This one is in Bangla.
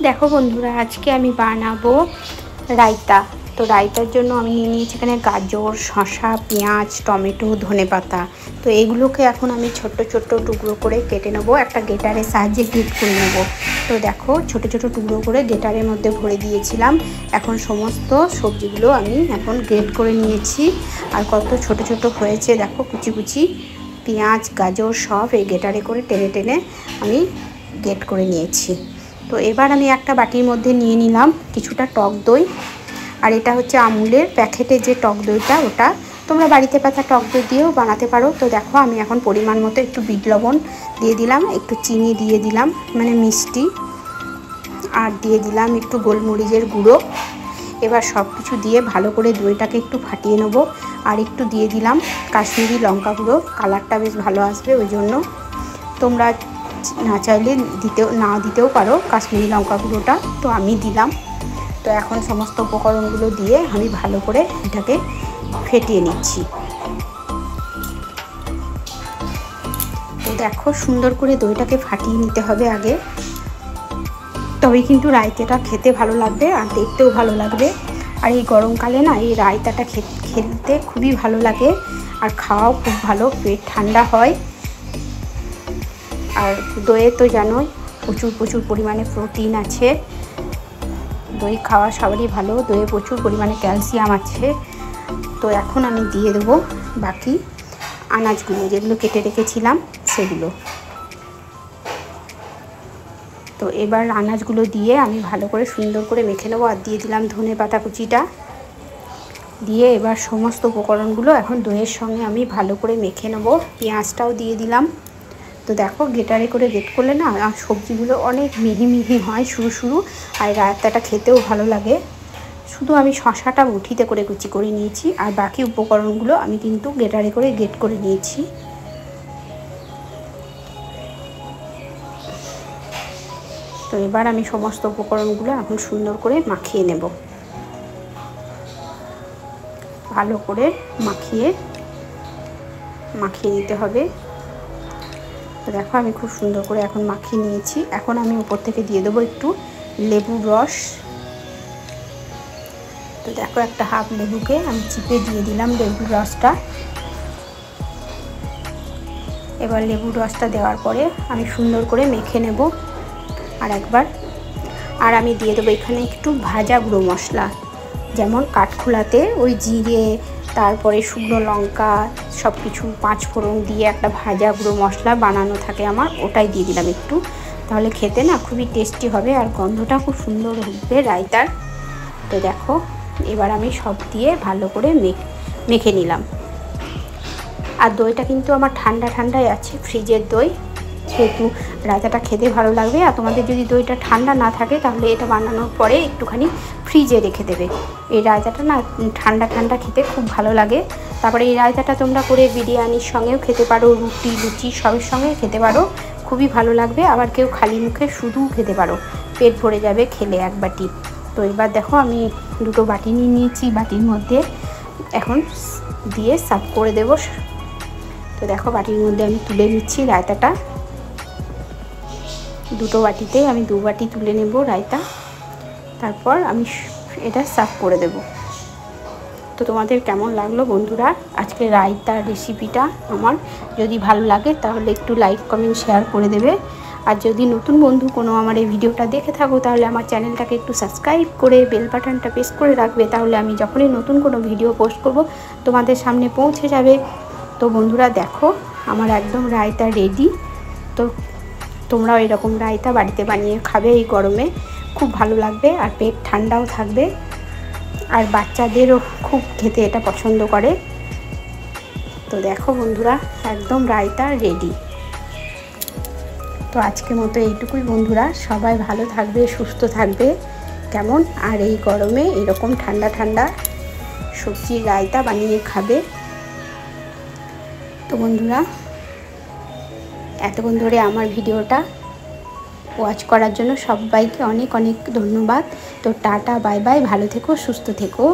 দেখো বন্ধুরা, আজকে আমি বানাবো রায়তা। তো রায়তার জন্য আমি নিয়ে নিয়েছি এখানে গাজর, শসা, পেঁয়াজ, টমেটো, ধনেপাতা। তো এগুলোকে এখন আমি ছোট্ট ছোট্ট টুকরো করে কেটে নেবো, একটা গ্রেটারের সাহায্যে গ্রেট করে নেবো। তো দেখো ছোট ছোট টুকরো করে গ্রেটারের মধ্যে ভরে দিয়েছিলাম। এখন সমস্ত সবজিগুলো আমি এখন গ্রেট করে নিয়েছি। আর কত ছোট ছোট হয়েছে দেখো, কুচি কুচি পেঁয়াজ, গাজর সব এই গ্রেটারে করে টেনে টেনে আমি গ্রেট করে নিয়েছি। তো এবার আমি একটা বাটির মধ্যে নিয়ে নিলাম কিছুটা টক দই। আর এটা হচ্ছে আমুলের প্যাকেটে যে টক দইটা, ওটা তোমরা বাড়িতে পাতা টক দই দিয়েও বানাতে পারো। তো দেখো আমি এখন পরিমাণ মতো একটু বিট লবণ দিয়ে দিলাম, একটু চিনি দিয়ে দিলাম মানে মিষ্টি, আর দিয়ে দিলাম একটু গোলমরিচের গুঁড়ো। এবার সব কিছু দিয়ে ভালো করে দইটাকে একটু ফাটিয়ে নেবো। আর একটু দিয়ে দিলাম কাশ্মীরি লঙ্কা গুঁড়ো, কালারটা বেশ ভালো আসবে ওই জন্য। তোমরা না চাইলে না দিতেও পারো কাশ্মীরি লঙ্কা গুঁড়োটা, তো আমি দিলাম। তো এখন সমস্ত উপকরণগুলো দিয়ে আমি ভালো করে এটাকে ফেটিয়ে নিচ্ছি। তো দেখো সুন্দর করে দইটাকে ফাটিয়ে নিতে হবে আগে, তবেই কিন্তু রায়তাটা খেতে ভালো লাগবে আর দেখতেও ভালো লাগবে। আর এই গরমকালে না এই রায়তাটা খেতে খুবই ভালো লাগে, আর খাওয়াও খুব ভালো, পেট ঠান্ডা হয়। আর দইয়ে তো জানোই প্রচুর পরিমাণে প্রোটিন আছে। দই খাওয়া সবারই ভালো, দইয়ে প্রচুর পরিমাণে ক্যালসিয়াম আছে। তো এখন আমি দিয়ে দেবো বাকি আনাজগুলো, যেগুলো কেটে রেখেছিলাম সেগুলো। তো এবার আনাজগুলো দিয়ে আমি ভালো করে সুন্দর করে মেখে নেবো। আর দিয়ে দিলাম ধনেপাতা কুচিটা দিয়ে এবার সমস্ত উপকরণগুলো এখন দইয়ের সঙ্গে আমি ভালো করে মেখে নেবো। পেঁয়াজটাও দিয়ে দিলাম। তো দেখো গ্রেটারে করে গ্রেট করলে না সবজিগুলো অনেক মিহি মিহি হয় শুরু আর রায়তাটা খেতেও ভালো লাগে। শুধু আমি শসাটা মুঠিতে করে কুচি করে নিয়েছি, আর বাকি উপকরণগুলো আমি কিন্তু গ্রেটারে করে গ্রেট করে নিয়েছি। তো এবার আমি সমস্ত উপকরণগুলো এখন সুন্দর করে মাখিয়ে নেব, ভালো করে মাখিয়ে নিতে হবে। তো দেখো আমি খুব সুন্দর করে এখন মাখিয়ে নিয়েছি। এখন আমি উপর থেকে দিয়ে দেবো একটু লেবুর রস। তো দেখো একটা হাফ লেবুকে আমি চিপে দিয়ে দিলাম লেবুর রসটা। এবার লেবুর রসটা দেওয়ার পরে আমি সুন্দর করে মেখে নেব আর একবার। আর আমি দিয়ে দেবো এখানে একটু ভাজা গুঁড়ো মশলা, যেমন কাঠখোলাতে ওই জিরে, তারপরে শুকনো লঙ্কা সব কিছু 5 ফোড়ন দিয়ে একটা ভাজা গুঁড়ো মশলা বানানো থাকে আমার, ওটাই দিয়ে দিলাম একটু। তাহলে খেতে না খুবই টেস্টি হবে আর গন্ধটা খুব সুন্দর হবে রায়তার। তো দেখো এবার আমি সব দিয়ে ভালো করে মেখে নিলাম। আর দইটা কিন্তু আমার ঠান্ডাই আছে, ফ্রিজের দই, যেহেতু রায়তাটা খেতে ভালো লাগবে। আর তোমাদের যদি দইটা ঠান্ডা না থাকে তাহলে এটা বানানোর পরে একটুখানি ফ্রিজে রেখে দেবে। এই রায়তাটা না ঠান্ডা খেতে খুব ভালো লাগে। তারপরে এই রায়তাটা তোমরা করে বিরিয়ানির সঙ্গেও খেতে পারো, রুটি লুচি সবের সঙ্গে খেতে পারো, খুবই ভালো লাগবে। আবার কেউ খালি মুখে শুধু খেতে পারো, পেট ভরে যাবে খেলে এক বাটি। তো এবার দেখো আমি দুটো বাটি নিয়ে নিয়েছি, বাটির মধ্যে এখন দিয়ে সার্ভ করে দেবো। তো দেখো বাটির মধ্যে আমি তুলে নিচ্ছি রায়তাটা, দুটো বাটিতে আমি 2 বাটি তুলে নেব রায়তা, তারপর আমি এটা সার্ভ করে দেব। তো তোমাদের কেমন লাগলো বন্ধুরা আজকে রায়তার রেসিপিটা? আমার যদি ভালো লাগে তাহলে একটু লাইক কমেন্ট শেয়ার করে দেবে। আর যদি নতুন বন্ধু কোনো আমার এই ভিডিওটা দেখে থাকো তাহলে আমার চ্যানেলটাকে একটু সাবস্ক্রাইব করে বেল বাটনটা প্রেস করে রাখবে, তাহলে আমি যখনই নতুন কোনো ভিডিও পোস্ট করব তোমাদের সামনে পৌঁছে যাবে। তো বন্ধুরা দেখো আমার একদম রায়তা রেডি। তো তোমরাও এরকম রায়তা বাড়িতে বানিয়ে খাবে, এই গরমে খুব ভালো লাগবে আর পেট ঠান্ডাও থাকবে। আর বাচ্চাদেরও খুব খেতে এটা পছন্দ করে। তো দেখো বন্ধুরা একদম রায়তা রেডি। তো আজকের মতো এইটুকুই বন্ধুরা, সবাই ভালো থাকবে, সুস্থ থাকবে কেমন। আর এই গরমে এরকম ঠান্ডা সবজির রায়তা বানিয়ে খাবে। তো বন্ধুরা এতক্ষণ ধরে আমার ভিডিওটা ওয়াচ করার জন্য সবাইকে অনেক ধন্যবাদ। তো টাটা বাই বাই, ভালো থেকো, সুস্থ থেকো।